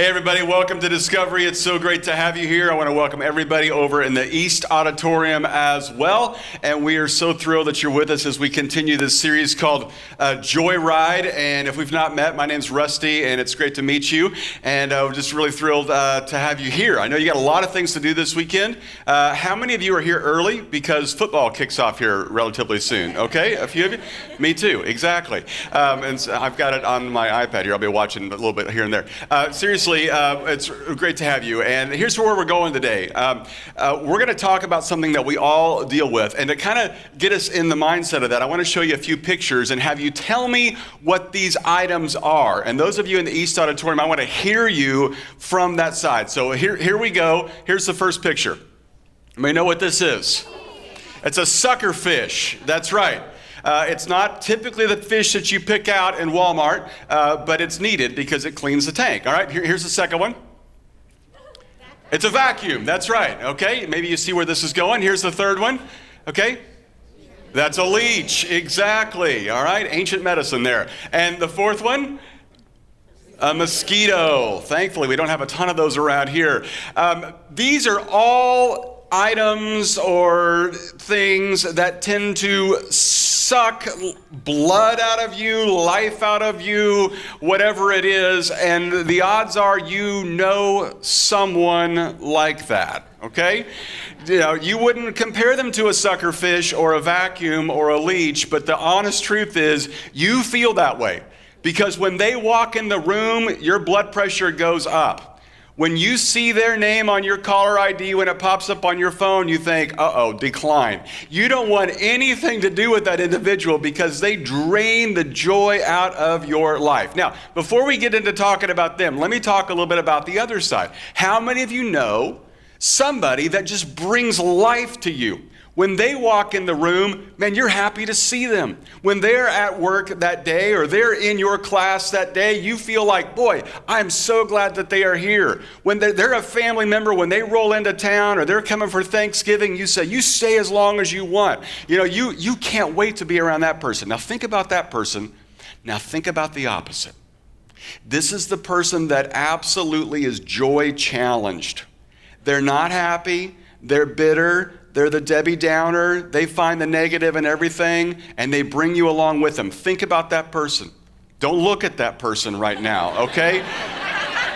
Hey everybody, welcome to Discovery. It's so great to have you here. I want to welcome everybody over in the East Auditorium as well. And we are so thrilled that you're with us as we continue this series called Joyride. And if we've not met, my name's Rusty and it's great to meet you. And we're just really thrilled to have you here. I know you got a lot of things to do this weekend. How many of you are here early? Because football kicks off here relatively soon. Okay, a few of you? Me too, exactly. And so I've got it on my iPad here. I'll be watching a little bit here and there. Seriously, it's great to have you. And here's where we're going today. We're going to talk about something that we all deal with. And to kind of get us in the mindset of that, I want to show you a few pictures and have you tell me what these items are. And those of you in the East Auditorium, I want to hear you from that side. So here we go. Here's the first picture. You may know what this is. It's a sucker fish. That's right. It's not typically the fish that you pick out in Walmart, but it's needed because it cleans the tank. All right, here's the second one. It's a vacuum. That's right. Okay, maybe you see where this is going. Here's the third one. Okay, that's a leech. Exactly. All right, ancient medicine there. And the fourth one? A mosquito. Thankfully, we don't have a ton of those around here. These are all items or things that tend to suck blood out of you, life out of you, whatever it is, and the odds are you know someone like that, okay? You know, you wouldn't compare them to a sucker fish or a vacuum or a leech, but the honest truth is you feel that way because when they walk in the room, your blood pressure goes up. When you see their name on your caller ID, when it pops up on your phone, you think, decline. You don't want anything to do with that individual because they drain the joy out of your life. Now, before we get into talking about them, let me talk a little bit about the other side. How many of you know somebody that just brings life to you? When they walk in the room, man, you're happy to see them. When they're at work that day or they're in your class that day, you feel like, boy, I'm so glad that they are here. When they're a family member, when they roll into town or they're coming for Thanksgiving, you say, you stay as long as you want. You know, you can't wait to be around that person. Now think about that person. Now think about the opposite. This is the person that absolutely is joy challenged. They're not happy. They're bitter. They're the Debbie Downer. They find the negative in everything, and they bring you along with them. Think about that person. Don't look at that person right now, okay?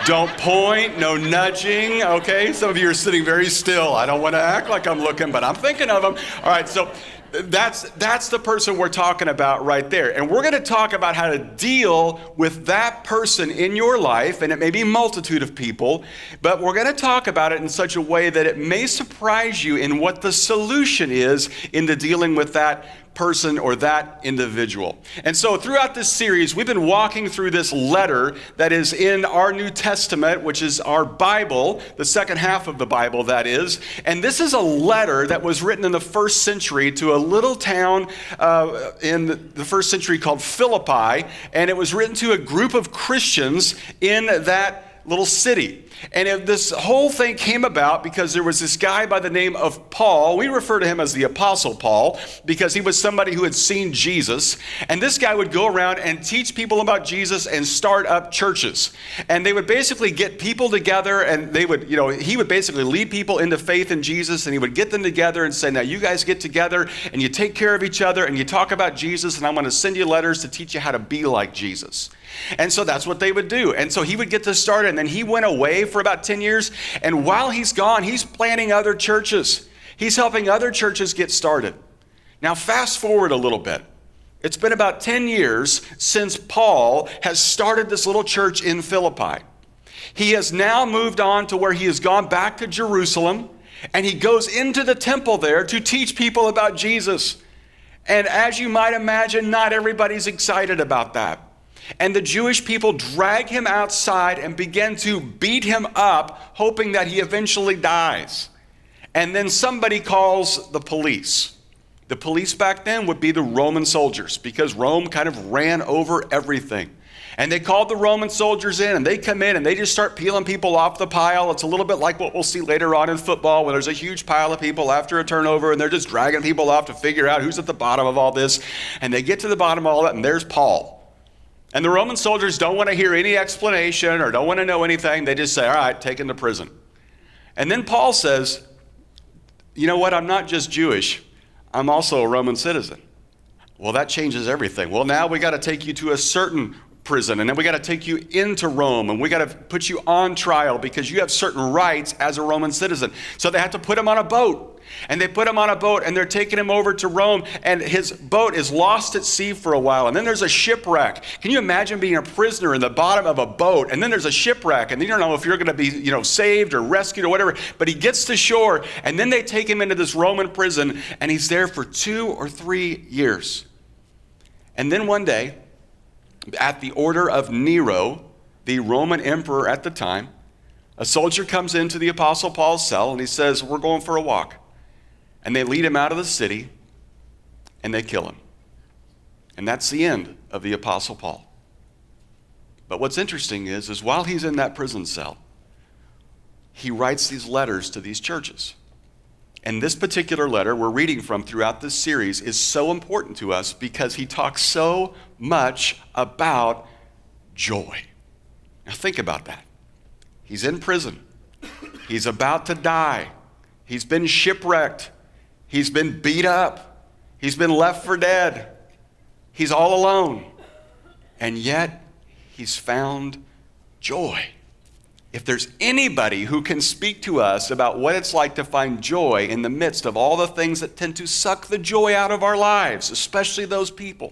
Don't point, no nudging, okay? Some of you are sitting very still. I don't want to act like I'm looking, but I'm thinking of them. All right, so that's the person we're talking about right there. And we're going to talk about how to deal with that person in your life, and it may be a multitude of people, but we're going to talk about it in such a way that it may surprise you in what the solution is into dealing with that person or that individual. And so throughout this series, we've been walking through this letter that is in our New Testament, which is our Bible, the second half of the Bible, that is. And this is a letter that was written in the first century to a little town in the first century called Philippi. And it was written to a group of Christians in that little city. And this whole thing came about because there was this guy by the name of Paul. We refer to him as the Apostle Paul because he was somebody who had seen Jesus. And this guy would go around and teach people about Jesus and start up churches. And they would basically get people together and they would, he would basically lead people into faith in Jesus and he would get them together and say, now you guys get together and you take care of each other and you talk about Jesus and I'm going to send you letters to teach you how to be like Jesus. And so that's what they would do. And so he would get this started and then he went away for about 10 years. And while he's gone, he's planting other churches. He's helping other churches get started. Now fast forward a little bit. It's been about 10 years since Paul has started this little church in Philippi. He has now moved on to where he has gone back to Jerusalem and he goes into the temple there to teach people about Jesus. And as you might imagine, not everybody's excited about that. And the Jewish people drag him outside and begin to beat him up, hoping that he eventually dies. And then somebody calls the police. The police back then would be the Roman soldiers because Rome kind of ran over everything. And they called the Roman soldiers in and they come in and they just start peeling people off the pile. It's a little bit like what we'll see later on in football where there's a huge pile of people after a turnover and they're just dragging people off to figure out who's at the bottom of all this. And they get to the bottom of all that and there's Paul. And the Roman soldiers don't want to hear any explanation or don't want to know anything. They just say, all right, take him to prison. And then Paul says, you know what? I'm not just Jewish. I'm also a Roman citizen. Well, that changes everything. Well, now we got to take you to a certain prison, and then we got to take you into Rome, and we got to put you on trial because you have certain rights as a Roman citizen. So they have to put him on a boat. And they put him on a boat, and they're taking him over to Rome, and his boat is lost at sea for a while. And then there's a shipwreck. Can you imagine being a prisoner in the bottom of a boat, and then there's a shipwreck, and you don't know if you're going to be, saved or rescued or whatever. But he gets to shore, and then they take him into this Roman prison, and he's there for 2 or 3 years. And then one day, at the order of Nero, the Roman emperor at the time, a soldier comes into the Apostle Paul's cell, and he says, we're going for a walk. And they lead him out of the city, and they kill him. And that's the end of the Apostle Paul. But what's interesting is while he's in that prison cell, he writes these letters to these churches. And this particular letter we're reading from throughout this series is so important to us because he talks so much about joy. Now think about that. He's in prison. He's about to die. He's been shipwrecked. He's been beat up. He's been left for dead. He's all alone. And yet, he's found joy. If there's anybody who can speak to us about what it's like to find joy in the midst of all the things that tend to suck the joy out of our lives, especially those people,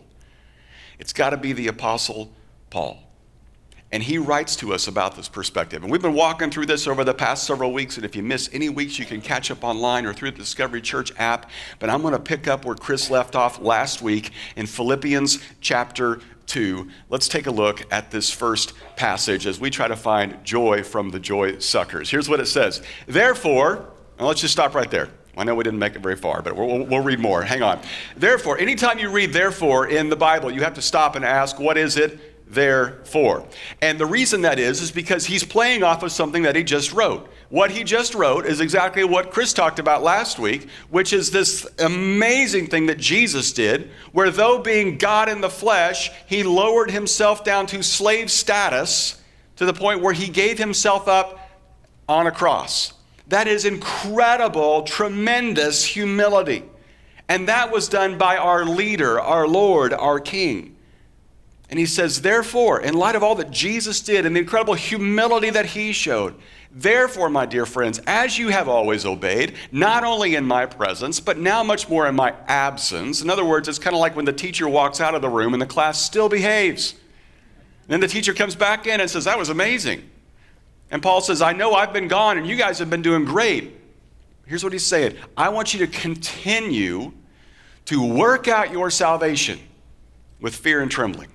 it's got to be the Apostle Paul. And he writes to us about this perspective. And we've been walking through this over the past several weeks. And if you miss any weeks, you can catch up online or through the Discovery Church app. But I'm going to pick up where Chris left off last week in Philippians chapter 2. Let's take a look at this first passage as we try to find joy from the joy suckers. Here's what it says. Therefore, and let's just stop right there. I know we didn't make it very far, but we'll read more. Hang on. Therefore, anytime you read therefore in the Bible, you have to stop and ask, what is it? Therefore. And the reason that is because he's playing off of something that he just wrote. What he just wrote is exactly what Chris talked about last week, which is this amazing thing that Jesus did, where though being God in the flesh, he lowered himself down to slave status to the point where he gave himself up on a cross. That is incredible, tremendous humility. And that was done by our leader, our Lord, our King. And he says, therefore, in light of all that Jesus did and the incredible humility that he showed, therefore, my dear friends, as you have always obeyed, not only in my presence, but now much more in my absence. In other words, it's kind of like when the teacher walks out of the room and the class still behaves. And then the teacher comes back in and says, that was amazing. And Paul says, I know I've been gone and you guys have been doing great. Here's what he's saying. I want you to continue to work out your salvation with fear and trembling.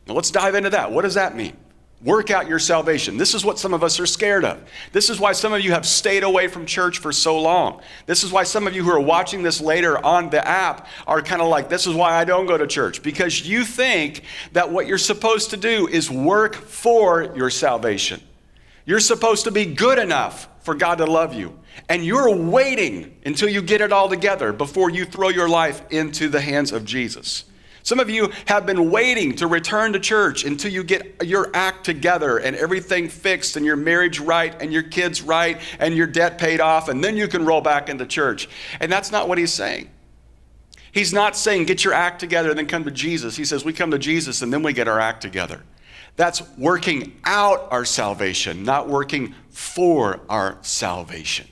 Now let's dive into that. What does that mean? Work out your salvation. This is what some of us are scared of. This is why some of you have stayed away from church for so long. This is why some of you who are watching this later on the app are kind of like, this is why I don't go to church. Because you think that what you're supposed to do is work for your salvation. You're supposed to be good enough for God to love you. And you're waiting until you get it all together before you throw your life into the hands of Jesus. Some of you have been waiting to return to church until you get your act together and everything fixed and your marriage right and your kids right and your debt paid off, and then you can roll back into church. And that's not what he's saying. He's not saying get your act together and then come to Jesus. He says we come to Jesus and then we get our act together. That's working out our salvation, not working for our salvation.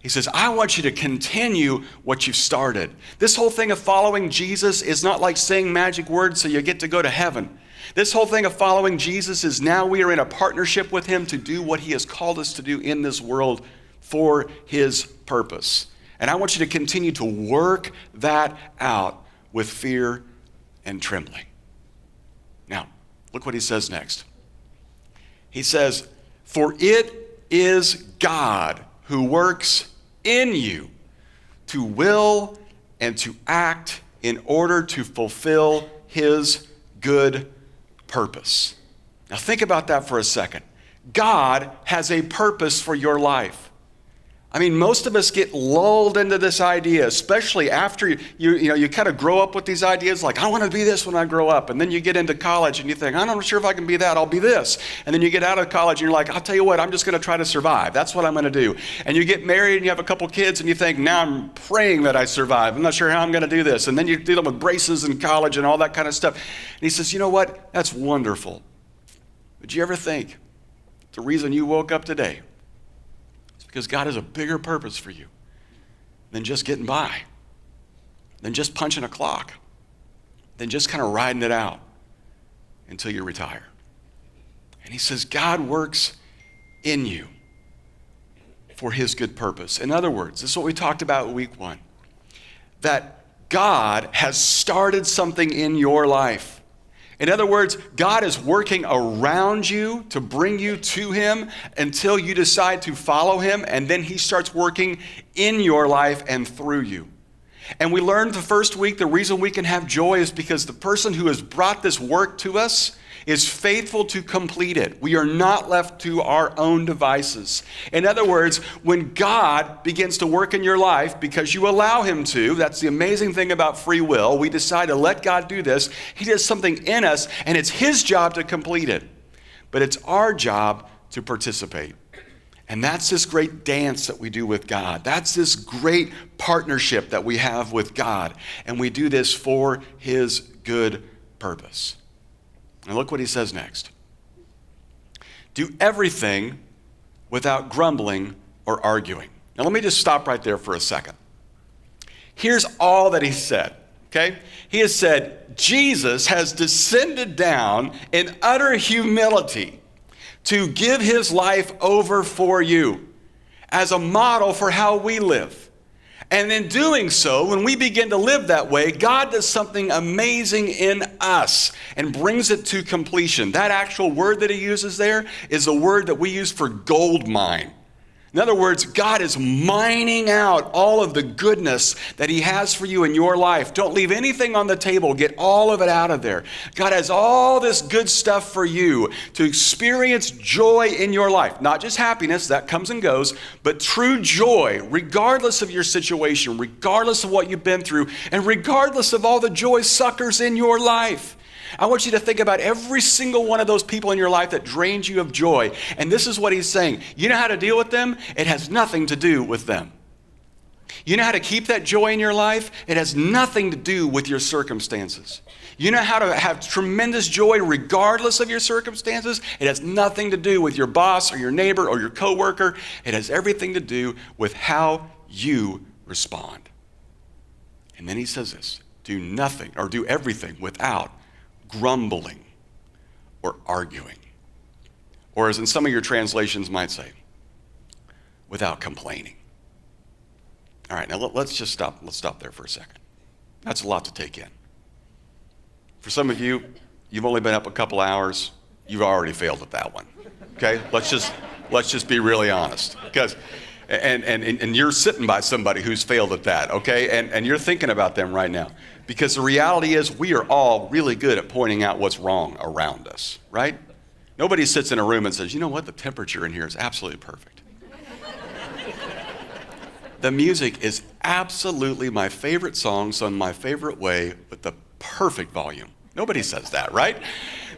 He says, I want you to continue what you've started. This whole thing of following Jesus is not like saying magic words so you get to go to heaven. This whole thing of following Jesus is now we are in a partnership with him to do what he has called us to do in this world for his purpose. And I want you to continue to work that out with fear and trembling. Now, look what he says next. He says, for it is God who works in you to will and to act in order to fulfill his good purpose. Now think about that for a second. God has a purpose for your life. I mean, most of us get lulled into this idea, especially after you kind of grow up with these ideas like, I want to be this when I grow up. And then you get into college and you think, I'm not sure if I can be that, I'll be this. And then you get out of college and you're like, I'll tell you what, I'm just going to try to survive. That's what I'm going to do. And you get married and you have a couple kids and you think, now I'm praying that I survive. I'm not sure how I'm going to do this. And then you're dealing with braces in college and all that kind of stuff. And he says, you know what? That's wonderful. But you ever think the reason you woke up today because God has a bigger purpose for you than just getting by, than just punching a clock, than just kind of riding it out until you retire. And he says, God works in you for his good purpose. In other words, this is what we talked about week 1, that God has started something in your life. In other words, God is working around you to bring you to him until you decide to follow him, and then he starts working in your life and through you. And we learned the first week the reason we can have joy is because the person who has brought this work to us is faithful to complete it. We are not left to our own devices. In other words, when God begins to work in your life because you allow him to, that's the amazing thing about free will. We decide to let God do this. He does something in us, and it's his job to complete it. But it's our job to participate. And that's this great dance that we do with God. That's this great partnership that we have with God. And we do this for his good purpose. And look what he says next. Do everything without grumbling or arguing. Now let me just stop right there for a second. Here's all that he said, okay? He has said, Jesus has descended down in utter humility to give his life over for you as a model for how we live. And in doing so, when we begin to live that way, God does something amazing in us and brings it to completion. That actual word that he uses there is a word that we use for gold mine. In other words, God is mining out all of the goodness that he has for you in your life. Don't leave anything on the table. Get all of it out of there. God has all this good stuff for you to experience joy in your life. Not just happiness, that comes and goes, but true joy, regardless of your situation, regardless of what you've been through, and regardless of all the joy suckers in your life. I want you to think about every single one of those people in your life that drains you of joy. And this is what he's saying. You know how to deal with them? It has nothing to do with them. You know how to keep that joy in your life? It has nothing to do with your circumstances. You know how to have tremendous joy regardless of your circumstances? It has nothing to do with your boss or your neighbor or your coworker. It has everything to do with how you respond. And then he says this, do nothing or do everything without grumbling or arguing. Or as in some of your translations might say, without complaining. All right, now let's just stop. Let's stop there for a second. That's a lot to take in. For some of you, you've only been up a couple hours. You've already failed at that one. Okay? Let's just be really honest. Because and you're sitting by somebody who's failed at that, okay? And you're thinking about them right now. Because the reality is we are all really good at pointing out what's wrong around us, right? Nobody sits in a room and says, you know what, the temperature in here is absolutely perfect. The music is absolutely my favorite song, sung my favorite way with the perfect volume. Nobody says that, right?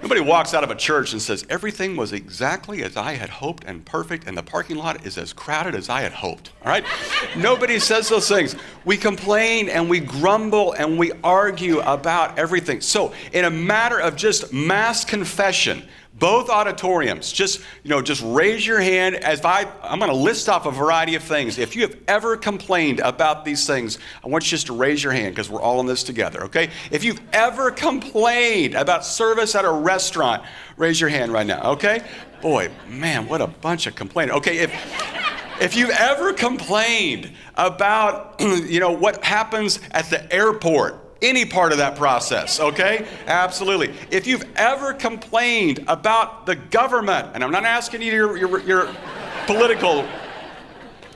Nobody walks out of a church and says, everything was exactly as I had hoped and perfect, and the parking lot is as crowded as I had hoped, all right? Nobody says those things. We complain and we grumble and we argue about everything. So in a matter of just mass confession, both auditoriums, just raise your hand as I'm going to list off a variety of things. If you have ever complained about these things, I want you just to raise your hand because we're all in this together, okay? If you've ever complained about service at a restaurant, raise your hand right now, okay? Boy, man, what a bunch of complaining. Okay, if you've ever complained about, what happens at the airport, any part of that process, okay? Absolutely. If you've ever complained about the government, and I'm not asking you your political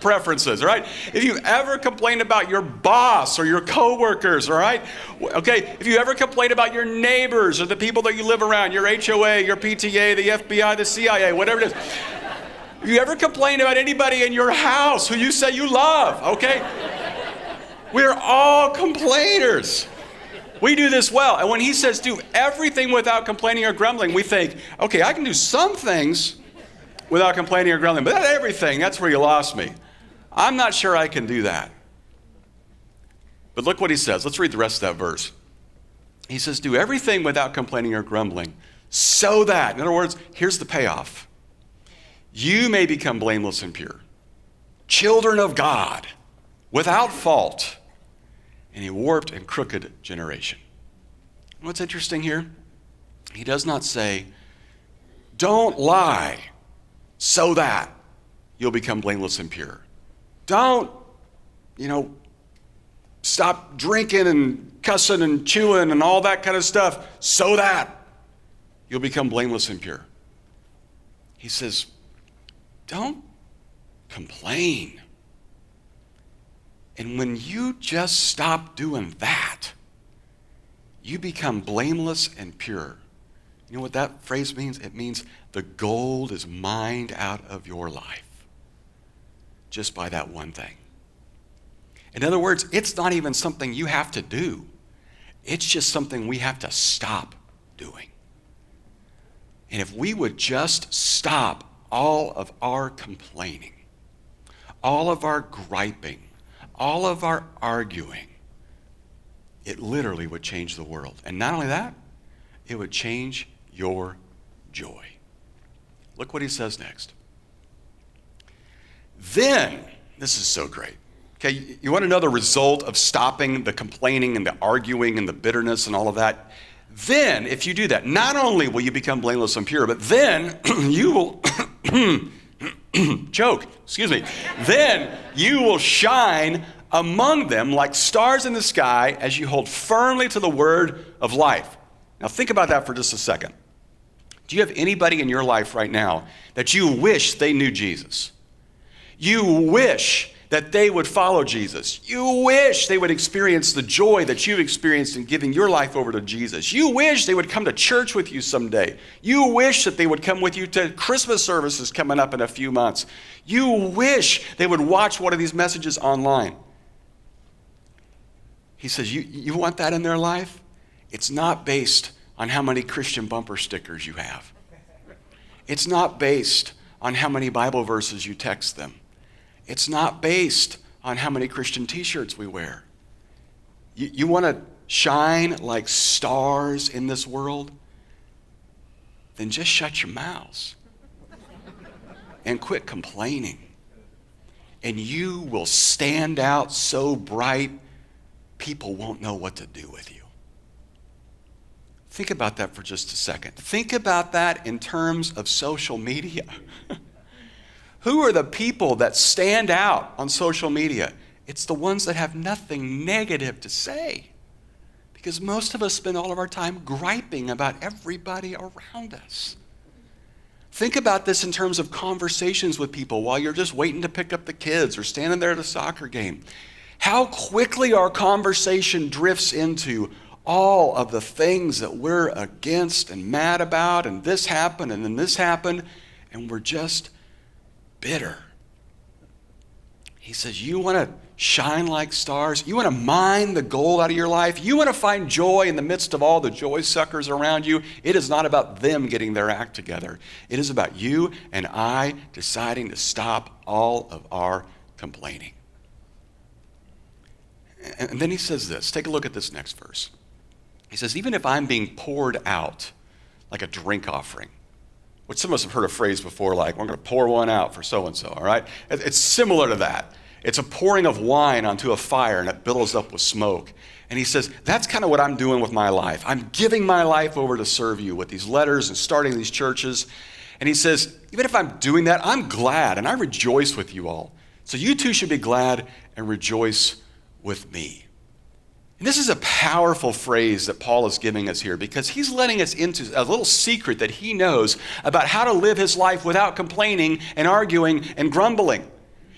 preferences, all right? If you've ever complained about your boss or your coworkers, all right? Okay, if you ever complained about your neighbors or the people that you live around, your HOA, your PTA, the FBI, the CIA, whatever it is. Have you ever complained about anybody in your house who you say you love? Okay? We're all complainers. We do this well. And when he says do everything without complaining or grumbling, we think, okay, I can do some things without complaining or grumbling, but not everything. That's where you lost me. I'm not sure I can do that. But look what he says. Let's read the rest of that verse. He says, do everything without complaining or grumbling, so that, in other words, here's the payoff. You may become blameless and pure, children of God, without fault, in a warped and crooked generation. What's interesting here? He does not say, don't lie so that you'll become blameless and pure. Don't, stop drinking and cussing and chewing and all that kind of stuff so that you'll become blameless and pure. He says, don't complain. And when you just stop doing that, you become blameless and pure. You know what that phrase means? It means the gold is mined out of your life just by that one thing. In other words, it's not even something you have to do. It's just something we have to stop doing. And if we would just stop all of our complaining, all of our griping, all of our arguing, it literally would change the world. And not only that, it would change your joy. Look what he says next. Then, this is so great. Okay, you want to know the result of stopping the complaining and the arguing and the bitterness and all of that? Then, if you do that, not only will you become blameless and pure, but then you will then you will shine among them like stars in the sky as you hold firmly to the word of life. Now think about that for just a second. Do you have anybody in your life right now that you wish they knew Jesus? You wish that they would follow Jesus. You wish they would experience the joy that you've experienced in giving your life over to Jesus. You wish they would come to church with you someday. You wish that they would come with you to Christmas services coming up in a few months. You wish they would watch one of these messages online. He says, you want that in their life? It's not based on how many Christian bumper stickers you have. It's not based on how many Bible verses you text them. It's not based on how many Christian t-shirts we wear. You want to shine like stars in this world? Then just shut your mouths and quit complaining. And you will stand out so bright, people won't know what to do with you. Think about that for just a second. Think about that in terms of social media. Who are the people that stand out on social media? It's the ones that have nothing negative to say. Because most of us spend all of our time griping about everybody around us. Think about this in terms of conversations with people while you're just waiting to pick up the kids or standing there at a soccer game. How quickly our conversation drifts into all of the things that we're against and mad about, and this happened and then this happened, and we're just bitter. He says, you want to shine like stars? You want to mine the gold out of your life? You want to find joy in the midst of all the joy suckers around you? It is not about them getting their act together. It is about you and I deciding to stop all of our complaining. And then he says this. Take a look at this next verse. He says, even if I'm being poured out like a drink offering, which some of us have heard a phrase before, like, we're going to pour one out for so-and-so, all right? It's similar to that. It's a pouring of wine onto a fire, and it billows up with smoke. And he says, that's kind of what I'm doing with my life. I'm giving my life over to serve you with these letters and starting these churches. And he says, even if I'm doing that, I'm glad, and I rejoice with you all. So you too should be glad and rejoice with me. And this is a powerful phrase that Paul is giving us here because he's letting us into a little secret that he knows about how to live his life without complaining and arguing and grumbling.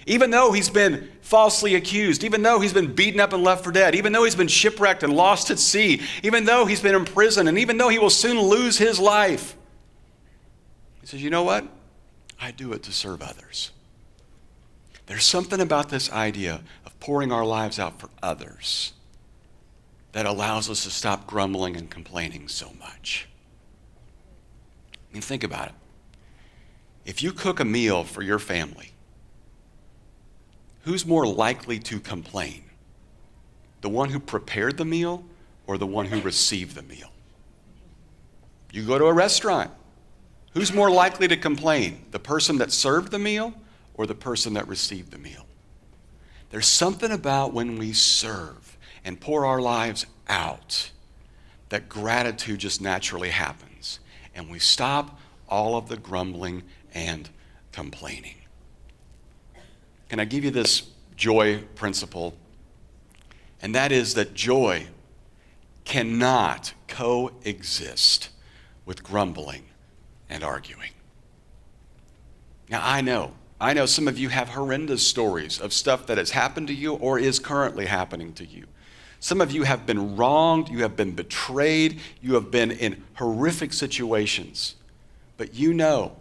Even though he's been falsely accused, even though he's been beaten up and left for dead, even though he's been shipwrecked and lost at sea, even though he's been in prison, and even though he will soon lose his life. He says, you know what? I do it to serve others. There's something about this idea of pouring our lives out for others that allows us to stop grumbling and complaining so much. I mean, think about it. If you cook a meal for your family, who's more likely to complain? The one who prepared the meal or the one who received the meal? You go to a restaurant. Who's more likely to complain? The person that served the meal or the person that received the meal? There's something about when we serve and pour our lives out that gratitude just naturally happens. And we stop all of the grumbling and complaining. Can I give you this joy principle? And that is that joy cannot coexist with grumbling and arguing. Now, I know some of you have horrendous stories of stuff that has happened to you or is currently happening to you. Some of you have been wronged, you have been betrayed, you have been in horrific situations. But you know,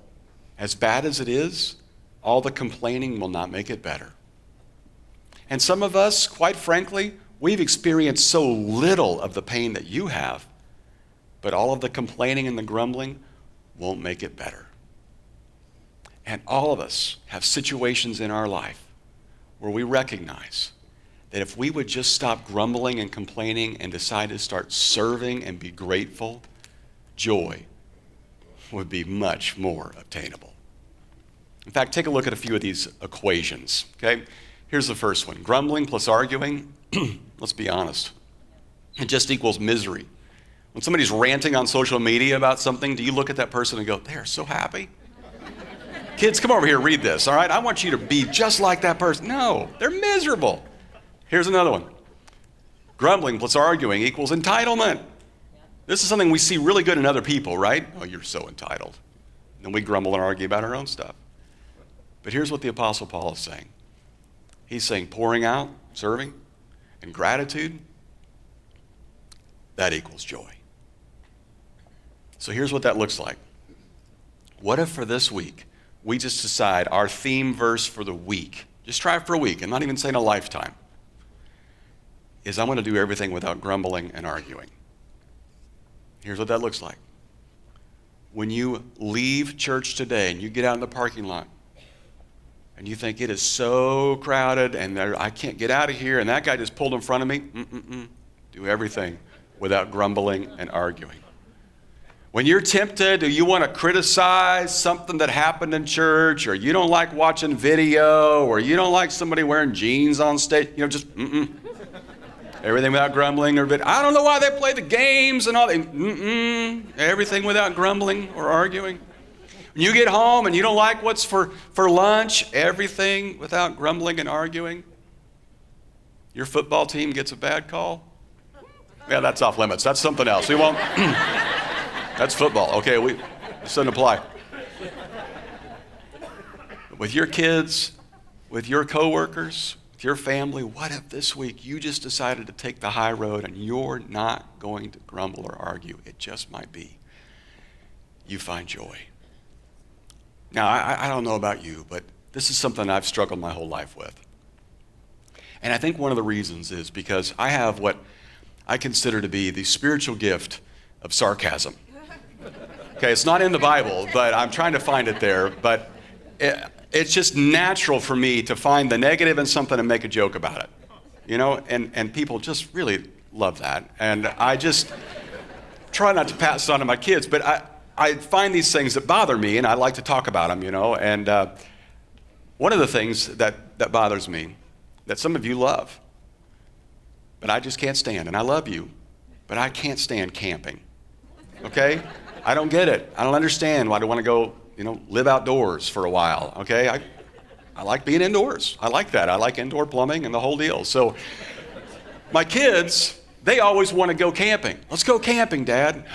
as bad as it is, all the complaining will not make it better. And some of us, quite frankly, we've experienced so little of the pain that you have, but all of the complaining and the grumbling won't make it better. And all of us have situations in our life where we recognize that if we would just stop grumbling and complaining and decide to start serving and be grateful, joy would be much more obtainable. In fact, take a look at a few of these equations, okay? Here's the first one. Grumbling plus arguing, let's be honest, it just equals misery. When somebody's ranting on social media about something, do you look at that person and go, they're so happy? Kids, come over here, read this, all right? I want you to be just like that person. No, they're miserable. Here's another one. Grumbling plus arguing equals entitlement. This is something we see really good in other people, right? Oh, you're so entitled. And then we grumble and argue about our own stuff. But here's what the Apostle Paul is saying. He's saying pouring out, serving, and gratitude, that equals joy. So here's what that looks like. What if for this week, we just decide our theme verse for the week, just try it for a week, I'm not even saying a lifetime, is I'm going to do everything without grumbling and arguing. Here's what that looks like. When you leave church today and you get out in the parking lot and you think it is so crowded and I can't get out of here and that guy just pulled in front of me, do everything without grumbling and arguing. When you're tempted or you want to criticize something that happened in church, or you don't like watching video, or you don't like somebody wearing jeans on stage, just everything without grumbling or I don't know why they play the games and all that. Everything without grumbling or arguing. When you get home and you don't like what's for lunch, everything without grumbling and arguing. Your football team gets a bad call. Yeah, that's off limits. That's something else. We won't. That's football. Okay, it doesn't apply. With your kids, with your coworkers, with your family, what if this week you just decided to take the high road and you're not going to grumble or argue? It just might be. You find joy. Now, I don't know about you, but this is something I've struggled my whole life with. And I think one of the reasons is because I have what I consider to be the spiritual gift of sarcasm. Okay, it's not in the Bible, but I'm trying to find it there. But it's just natural for me to find the negative in something and make a joke about it. And people just really love that. And I just try not to pass it on to my kids, but I find these things that bother me, and I like to talk about them, And one of the things that bothers me, that some of you love, but I just can't stand, and I love you, but I can't stand camping. Okay? I don't get it. I don't understand why I want to go, live outdoors for a while. Okay? I like being indoors. I like that. I like indoor plumbing and the whole deal. So my kids, they always want to go camping. Let's go camping, Dad.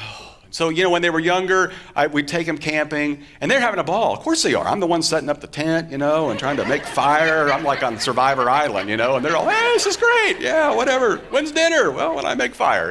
So, when they were younger, we'd take them camping, and they're having a ball. Of course they are. I'm the one setting up the tent, and trying to make fire. I'm like on Survivor Island, and they're all, hey, this is great. Yeah, whatever. When's dinner? Well, when I make fire,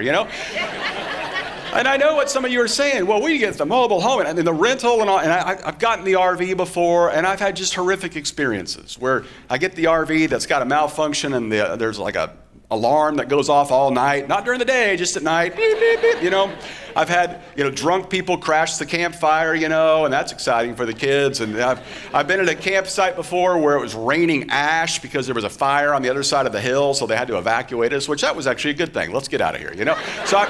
And I know what some of you are saying. Well, we get the mobile home and the rental and all. And I've gotten the RV before, and I've had just horrific experiences where I get the RV that's got a malfunction, and there's like a alarm that goes off all night, not during the day, just at night. Beep, beep, beep, you know. I've had, drunk people crash the campfire, and that's exciting for the kids. And I've been at a campsite before where it was raining ash because there was a fire on the other side of the hill, so they had to evacuate us, which that was actually a good thing. Let's get out of here, So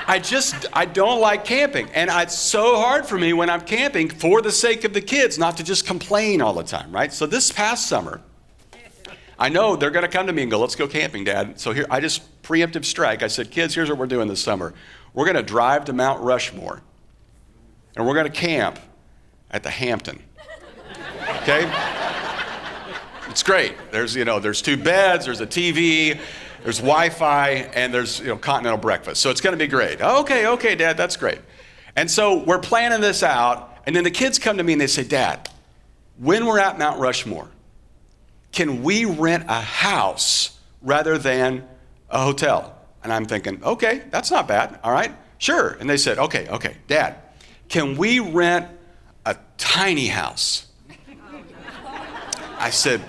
I don't like camping. And it's so hard for me when I'm camping for the sake of the kids not to just complain all the time, right? So this past summer, I know they're going to come to me and go, let's go camping, Dad. So here, I just preemptive strike. I said, kids, here's what we're doing this summer. We're going to drive to Mount Rushmore, and we're going to camp at the Hampton. Okay? It's great. There's 2 beds, there's a TV, there's Wi-Fi, and there's, continental breakfast. So it's going to be great. Okay, Dad, that's great. And so we're planning this out, and then the kids come to me and they say, Dad, when we're at Mount Rushmore, can we rent a house rather than a hotel? And I'm thinking, okay, that's not bad. All right, sure. And they said, okay, Dad, can we rent a tiny house? I said,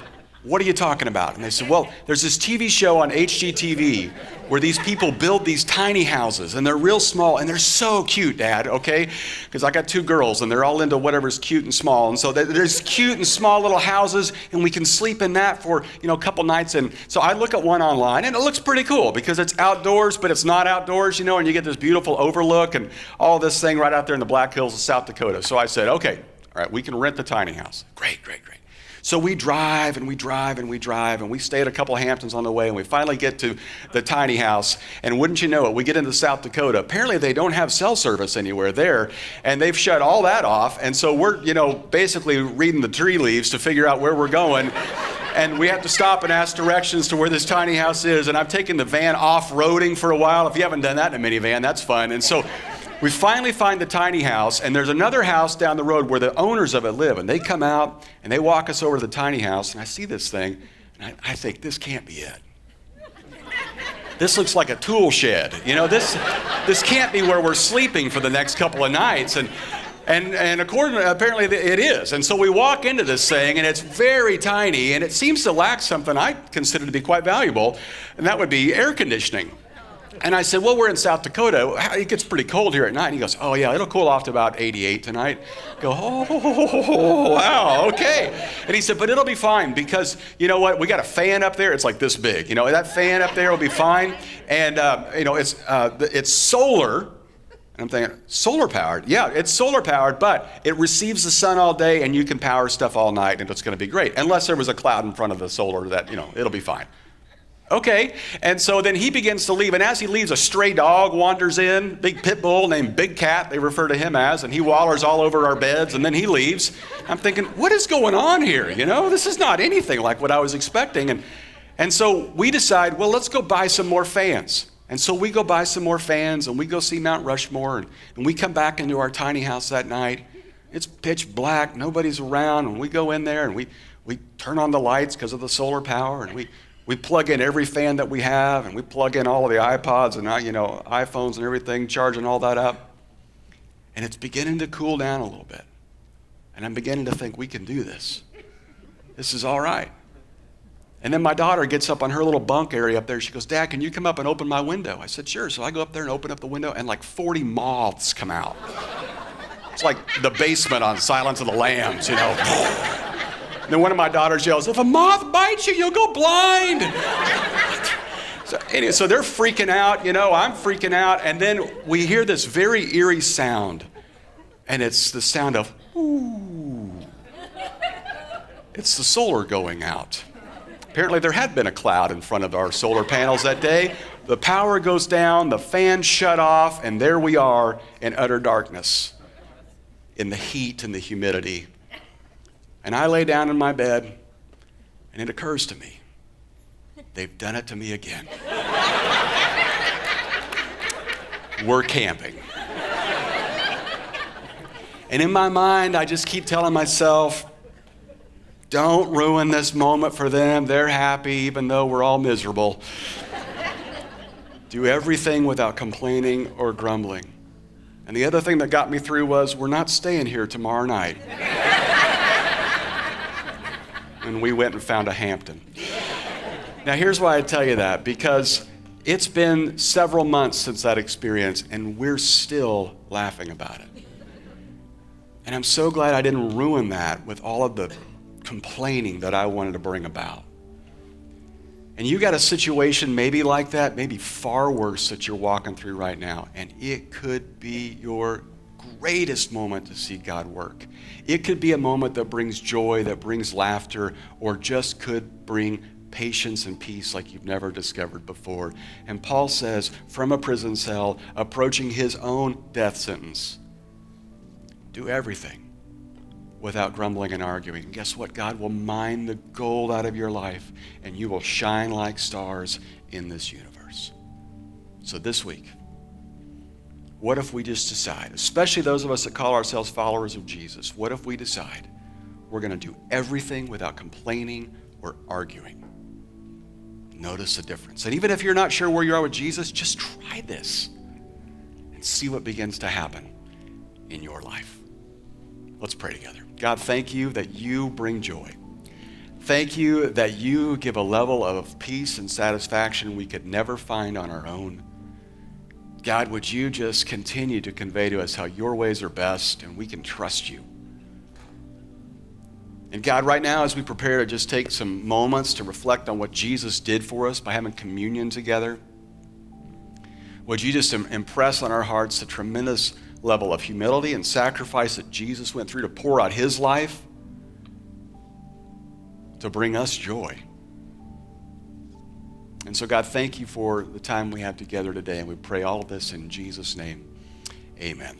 what are you talking about? And they said, well, there's this TV show on HGTV where these people build these tiny houses, and they're real small, and they're so cute, Dad, okay? Because I got 2 girls, and they're all into whatever's cute and small. And so there's cute and small little houses, and we can sleep in that for, a couple nights. And so I look at one online, and it looks pretty cool because it's outdoors, but it's not outdoors, and you get this beautiful overlook and all this thing right out there in the Black Hills of South Dakota. So I said, okay, all right, we can rent the tiny house. Great. So we drive and we stay at a couple of Hamptons on the way, and we finally get to the tiny house. And wouldn't you know it, we get into South Dakota. Apparently they don't have cell service anywhere there, and they've shut all that off. And so we're, basically reading the tree leaves to figure out where we're going. And we have to stop and ask directions to where this tiny house is. And I've taken the van off-roading for a while. If you haven't done that in a minivan, that's fun. And so we finally find the tiny house, and there's another house down the road where the owners of it live. And they come out, and they walk us over to the tiny house, and I see this thing, and I think, this can't be it. This looks like a tool shed. This can't be where we're sleeping for the next couple of nights. And apparently it is. And so we walk into this thing, and it's very tiny, and it seems to lack something I consider to be quite valuable, and that would be air conditioning. And I said, well, we're in South Dakota. It gets pretty cold here at night. And he goes, oh, yeah, it'll cool off to about 88 tonight. I go, oh, wow, okay. And he said, but it'll be fine because, you know what, we got a fan up there. It's like this big. That fan up there will be fine. And, it's solar. And I'm thinking, solar powered? Yeah, it's solar powered, but it receives the sun all day, and you can power stuff all night, and it's going to be great. Unless there was a cloud in front of the solar that, it'll be fine. Okay, and so then he begins to leave, and as he leaves, a stray dog wanders in, big pit bull named Big Cat, they refer to him as, and he wallers all over our beds, and then he leaves. I'm thinking, what is going on here? This is not anything like what I was expecting. And so we decide, well, let's go buy some more fans. And so we go buy some more fans, and we go see Mount Rushmore, and we come back into our tiny house that night. It's pitch black, nobody's around, and we go in there, and we turn on the lights because of the solar power, and we plug in every fan that we have, and we plug in all of the iPods and iPhones and everything, charging all that up. And it's beginning to cool down a little bit. And I'm beginning to think, we can do this. This is all right. And then my daughter gets up on her little bunk area up there. She goes, Dad, can you come up and open my window? I said, sure. So I go up there and open up the window, and like 40 moths come out. It's like the basement on Silence of the Lambs, And then one of my daughters yells, if a moth bites you, you'll go blind. So they're freaking out, I'm freaking out. And then we hear this very eerie sound. And it's the sound of, ooh. It's the solar going out. Apparently there had been a cloud in front of our solar panels that day. The power goes down, the fans shut off, and there we are in utter darkness, in the heat and the humidity. And I lay down in my bed, and it occurs to me, they've done it to me again. We're camping. And in my mind, I just keep telling myself, don't ruin this moment for them. They're happy, even though we're all miserable. Do everything without complaining or grumbling. And the other thing that got me through was, we're not staying here tomorrow night. And we went and found a Hampton. Now here's why I tell you that, because it's been several months since that experience, and we're still laughing about it. And I'm so glad I didn't ruin that with all of the complaining that I wanted to bring about. And you got a situation maybe like that, maybe far worse, that you're walking through right now, and it could be your greatest moment to see God work. It could be a moment that brings joy, that brings laughter, or just could bring patience and peace like you've never discovered before. And Paul says, from a prison cell, approaching his own death sentence, do everything without grumbling and arguing. And guess what? God will mine the gold out of your life, and you will shine like stars in this universe. So this week, what if we just decide, especially those of us that call ourselves followers of Jesus, what if we decide we're going to do everything without complaining or arguing? Notice the difference. And even if you're not sure where you are with Jesus, just try this and see what begins to happen in your life. Let's pray together. God, thank you that you bring joy. Thank you that you give a level of peace and satisfaction we could never find on our own. God, would you just continue to convey to us how your ways are best and we can trust you. And God, right now, as we prepare to just take some moments to reflect on what Jesus did for us by having communion together, would you just impress on our hearts the tremendous level of humility and sacrifice that Jesus went through to pour out his life to bring us joy. And so, God, thank you for the time we have together today, and we pray all of this in Jesus' name. Amen.